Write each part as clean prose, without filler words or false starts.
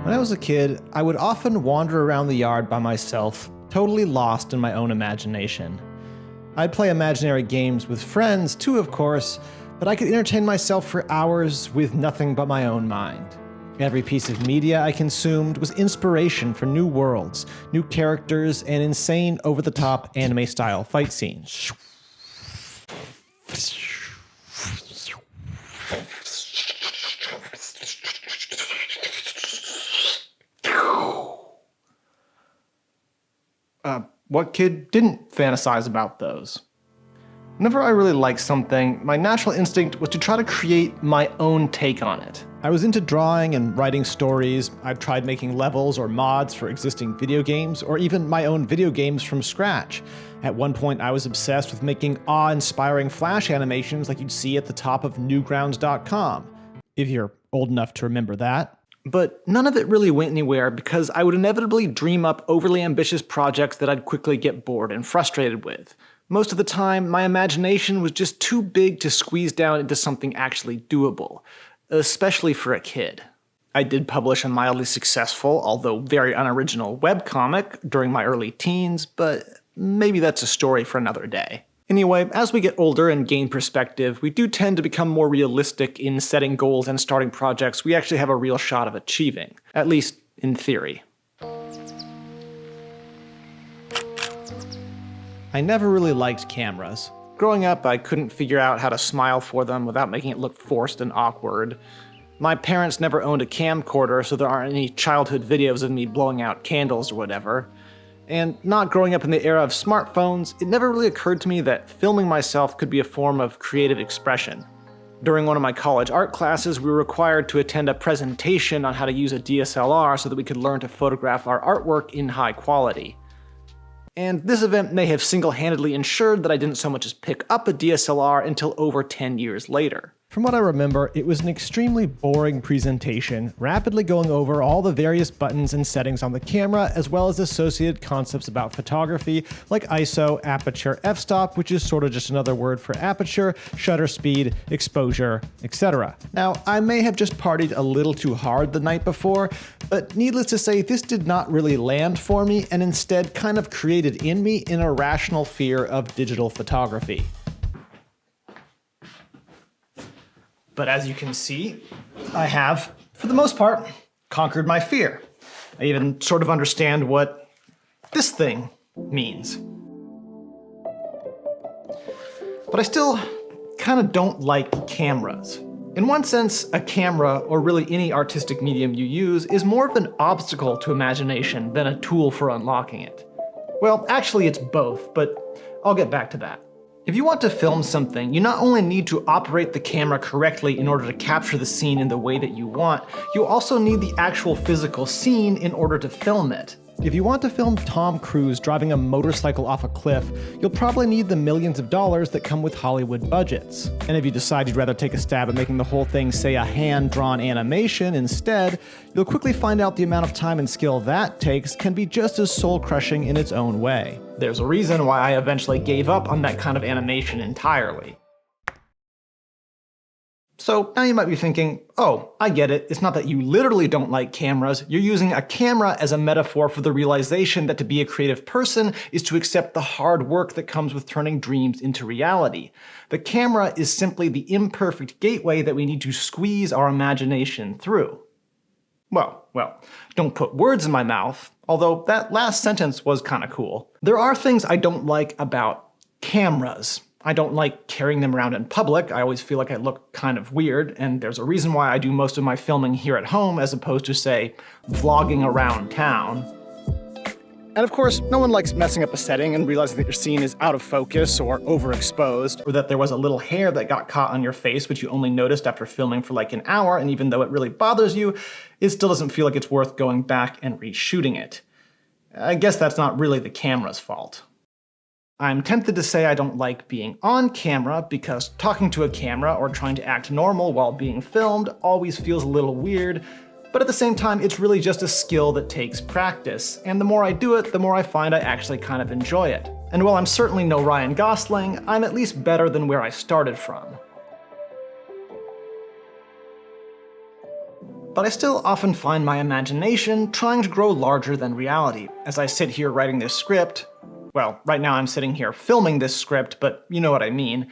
When I was a kid, I would often wander around the yard by myself, totally lost in my own imagination. I'd play imaginary games with friends too, of course, but I could entertain myself for hours with nothing but my own mind. Every piece of media I consumed was inspiration for new worlds, new characters, and insane over-the-top anime-style fight scenes. What kid didn't fantasize about those? Whenever I really liked something, my natural instinct was to try to create my own take on it. I was into drawing and writing stories. I've tried making levels or mods for existing video games, or even my own video games from scratch. At one point, I was obsessed with making awe-inspiring Flash animations like you'd see at the top of Newgrounds.com, if you're old enough to remember that. But none of it really went anywhere because I would inevitably dream up overly ambitious projects that I'd quickly get bored and frustrated with. Most of the time, my imagination was just too big to squeeze down into something actually doable, especially for a kid. I did publish a mildly successful, although very unoriginal, webcomic during my early teens, but maybe that's a story for another day. Anyway, as we get older and gain perspective, we do tend to become more realistic in setting goals and starting projects we actually have a real shot of achieving, at least in theory. I never really liked cameras. Growing up, I couldn't figure out how to smile for them without making it look forced and awkward. My parents never owned a camcorder, so there aren't any childhood videos of me blowing out candles or whatever. And not growing up in the era of smartphones, it never really occurred to me that filming myself could be a form of creative expression. During one of my college art classes, we were required to attend a presentation on how to use a DSLR so that we could learn to photograph our artwork in high quality. And this event may have single-handedly ensured that I didn't so much as pick up a DSLR until over 10 years later. From what I remember, it was an extremely boring presentation, rapidly going over all the various buttons and settings on the camera, as well as associated concepts about photography, like ISO, aperture, f-stop, which is sort of just another word for aperture, shutter speed, exposure, etc. Now, I may have just partied a little too hard the night before, but needless to say, this did not really land for me, and instead kind of created in me an irrational fear of digital photography. But as you can see, I have, for the most part, conquered my fear. I even sort of understand what this thing means. But I still kind of don't like cameras. In one sense, a camera, or really any artistic medium you use, is more of an obstacle to imagination than a tool for unlocking it. Well, actually it's both, but I'll get back to that. If you want to film something, you not only need to operate the camera correctly in order to capture the scene in the way that you want, you also need the actual physical scene in order to film it. If you want to film Tom Cruise driving a motorcycle off a cliff, you'll probably need the millions of dollars that come with Hollywood budgets. And if you decide you'd rather take a stab at making the whole thing, say, a hand-drawn animation instead, you'll quickly find out the amount of time and skill that takes can be just as soul-crushing in its own way. There's a reason why I eventually gave up on that kind of animation entirely. So now you might be thinking, oh, I get it. It's not that you literally don't like cameras. You're using a camera as a metaphor for the realization that to be a creative person is to accept the hard work that comes with turning dreams into reality. The camera is simply the imperfect gateway that we need to squeeze our imagination through. Well, don't put words in my mouth, although that last sentence was kind of cool. There are things I don't like about cameras. I don't like carrying them around in public. I always feel like I look kind of weird, and there's a reason why I do most of my filming here at home as opposed to, say, vlogging around town. And of course, no one likes messing up a setting and realizing that your scene is out of focus or overexposed, or that there was a little hair that got caught on your face which you only noticed after filming for like an hour, and even though it really bothers you, it still doesn't feel like it's worth going back and reshooting it. I guess that's not really the camera's fault. I'm tempted to say I don't like being on camera because talking to a camera or trying to act normal while being filmed always feels a little weird, but at the same time it's really just a skill that takes practice, and the more I do it, the more I find I actually kind of enjoy it. And while I'm certainly no Ryan Gosling, I'm at least better than where I started from. But I still often find my imagination trying to grow larger than reality as I sit here writing this script. Well, right now I'm sitting here filming this script, but you know what I mean.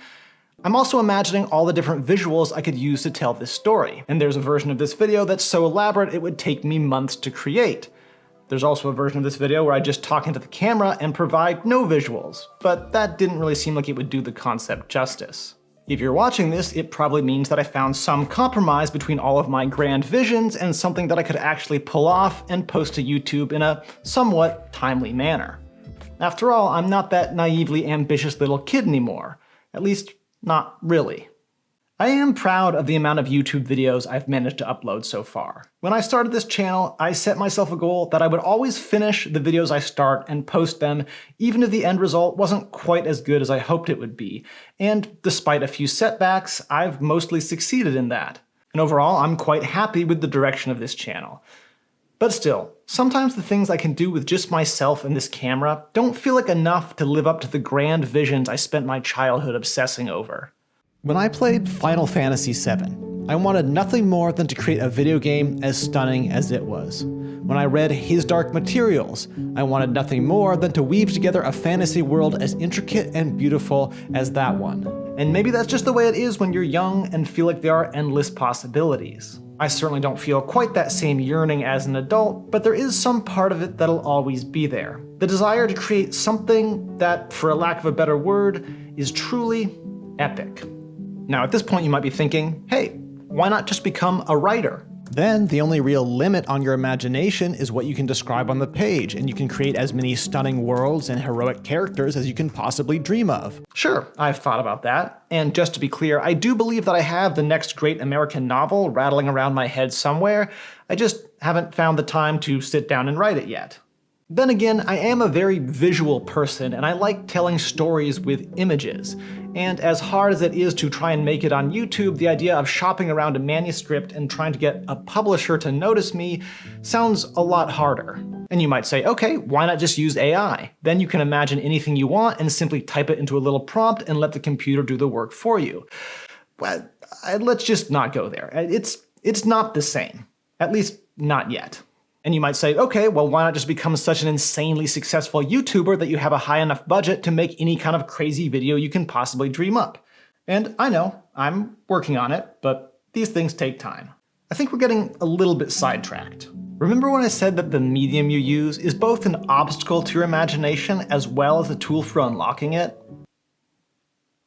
I'm also imagining all the different visuals I could use to tell this story, and there's a version of this video that's so elaborate it would take me months to create. There's also a version of this video where I just talk into the camera and provide no visuals, but that didn't really seem like it would do the concept justice. If you're watching this, it probably means that I found some compromise between all of my grand visions and something that I could actually pull off and post to YouTube in a somewhat timely manner. After all, I'm not that naively ambitious little kid anymore. At least, not really. I am proud of the amount of YouTube videos I've managed to upload so far. When I started this channel, I set myself a goal that I would always finish the videos I start and post them, even if the end result wasn't quite as good as I hoped it would be. And despite a few setbacks, I've mostly succeeded in that. And overall, I'm quite happy with the direction of this channel. But still, sometimes the things I can do with just myself and this camera don't feel like enough to live up to the grand visions I spent my childhood obsessing over. When I played Final Fantasy VII, I wanted nothing more than to create a video game as stunning as it was. When I read His Dark Materials, I wanted nothing more than to weave together a fantasy world as intricate and beautiful as that one. And maybe that's just the way it is when you're young and feel like there are endless possibilities. I certainly don't feel quite that same yearning as an adult, but there is some part of it that'll always be there. The desire to create something that, for a lack of a better word, is truly epic. Now at this point you might be thinking, hey, why not just become a writer? Then the only real limit on your imagination is what you can describe on the page, and you can create as many stunning worlds and heroic characters as you can possibly dream of. Sure, I've thought about that, and just to be clear, I do believe that I have the next great American novel rattling around my head somewhere. I just haven't found the time to sit down and write it yet. Then again, I am a very visual person, and I like telling stories with images. And as hard as it is to try and make it on YouTube, the idea of shopping around a manuscript and trying to get a publisher to notice me sounds a lot harder. And you might say, okay, why not just use AI? Then you can imagine anything you want and simply type it into a little prompt and let the computer do the work for you. Well, let's just not go there. It's not the same. At least, not yet. And you might say, okay, well, why not just become such an insanely successful YouTuber that you have a high enough budget to make any kind of crazy video you can possibly dream up? And I know, I'm working on it, but these things take time. I think we're getting a little bit sidetracked. Remember when I said that the medium you use is both an obstacle to your imagination as well as a tool for unlocking it?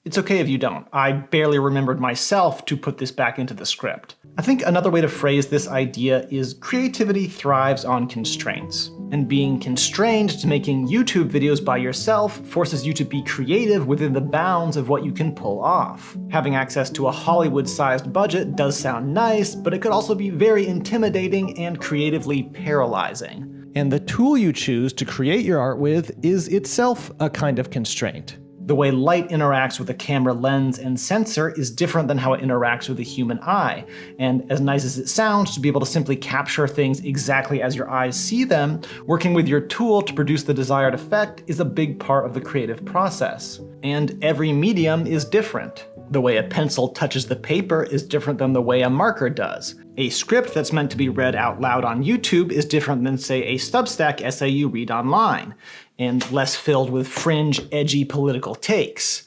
It's okay if you don't. I barely remembered myself to put this back into the script. I think another way to phrase this idea is creativity thrives on constraints. And being constrained to making YouTube videos by yourself forces you to be creative within the bounds of what you can pull off. Having access to a Hollywood-sized budget does sound nice, but it could also be very intimidating and creatively paralyzing. And the tool you choose to create your art with is itself a kind of constraint. The way light interacts with a camera lens and sensor is different than how it interacts with the human eye, and as nice as it sounds to be able to simply capture things exactly as your eyes see them, working with your tool to produce the desired effect is a big part of the creative process. And every medium is different. The way a pencil touches the paper is different than the way a marker does. A script that's meant to be read out loud on YouTube is different than, say, a Substack essay you read online, and less filled with fringe, edgy political takes.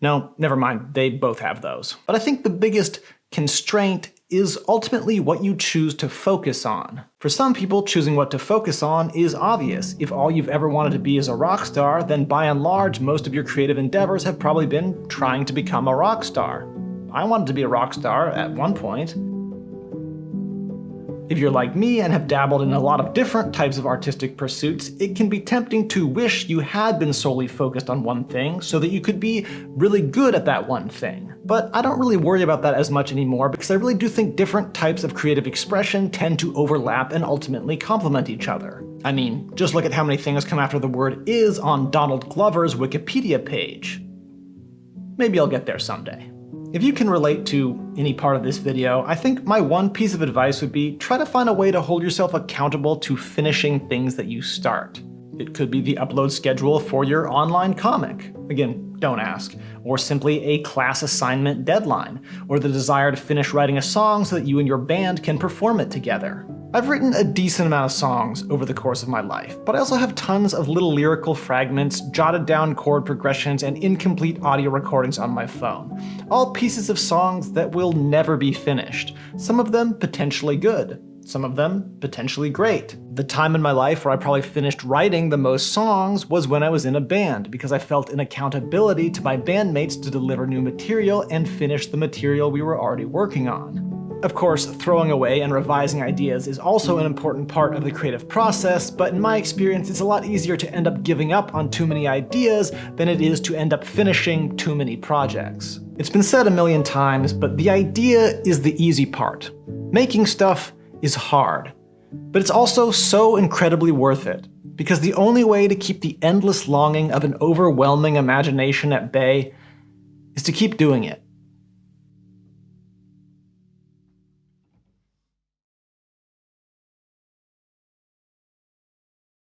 No, never mind, they both have those. But I think the biggest constraint is ultimately what you choose to focus on. For some people, choosing what to focus on is obvious. If all you've ever wanted to be is a rock star, then by and large, most of your creative endeavors have probably been trying to become a rock star. I wanted to be a rock star at one point. If you're like me and have dabbled in a lot of different types of artistic pursuits, it can be tempting to wish you had been solely focused on one thing so that you could be really good at that one thing. But I don't really worry about that as much anymore because I really do think different types of creative expression tend to overlap and ultimately complement each other. I mean, just look at how many things come after the word "is" on Donald Glover's Wikipedia page. Maybe I'll get there someday. If you can relate to any part of this video, I think my one piece of advice would be try to find a way to hold yourself accountable to finishing things that you start. It could be the upload schedule for your online comic. Again, don't ask. Or simply a class assignment deadline, or the desire to finish writing a song so that you and your band can perform it together. I've written a decent amount of songs over the course of my life, but I also have tons of little lyrical fragments, jotted down chord progressions, and incomplete audio recordings on my phone. All pieces of songs that will never be finished. Some of them potentially good. Some of them potentially great. The time in my life where I probably finished writing the most songs was when I was in a band, because I felt an accountability to my bandmates to deliver new material and finish the material we were already working on. Of course, throwing away and revising ideas is also an important part of the creative process, but in my experience, it's a lot easier to end up giving up on too many ideas than it is to end up finishing too many projects. It's been said a million times, but the idea is the easy part. Making stuff is hard, but it's also so incredibly worth it, because the only way to keep the endless longing of an overwhelming imagination at bay is to keep doing it.